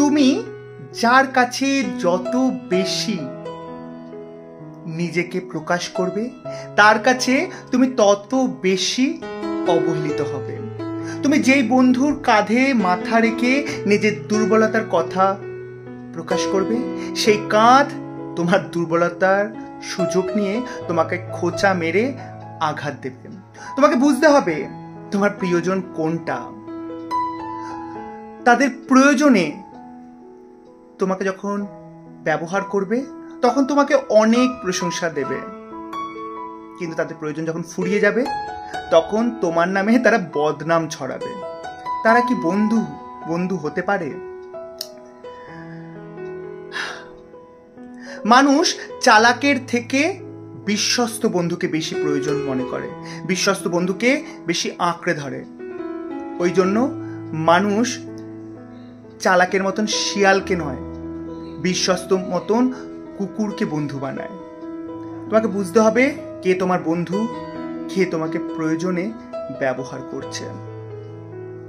তুমি যার কাছে যত বেশি নিজেকে প্রকাশ করবে তার কাছে তুমি তত বেশি অবহেলিত হবে। তুমি যেই বন্ধুর কাঁধে মাথা রেখে নিজের দুর্বলতার কথা প্রকাশ করবে, সেই কাঁধ তোমার দুর্বলতার সুযোগ নিয়ে তোমাকে খোঁচা মেরে আঘাত দেবে। তোমাকে বুঝতে হবে তোমার প্রিয়জন কোনটা। তাদের প্রয়োজনে তোমাকে যখন ব্যবহার করবে তখন তোমাকে অনেক প্রশংসা দেবে, কিন্তু তাদের প্রয়োজন যখন ফুরিয়ে যাবে তখন তোমার নামে তারা বদনাম ছড়াবে। তারা কি বন্ধু বন্ধু হতে পারে? মানুষ চালাকের থেকে বিশ্বস্ত বন্ধুকে বেশি প্রয়োজন মনে করে, বিশ্বস্ত বন্ধুকে বেশি আঁকড়ে ধরে। ওই জন্য মানুষ চালাকের মতন শিয়ালকে নয়, বিশ্বস্ত মতন কুকুরকে বন্ধু বানায়। তোমাকে বুঝতে হবে কে তোমার বন্ধু, কে তোমাকে প্রয়োজনে ব্যবহার করছে।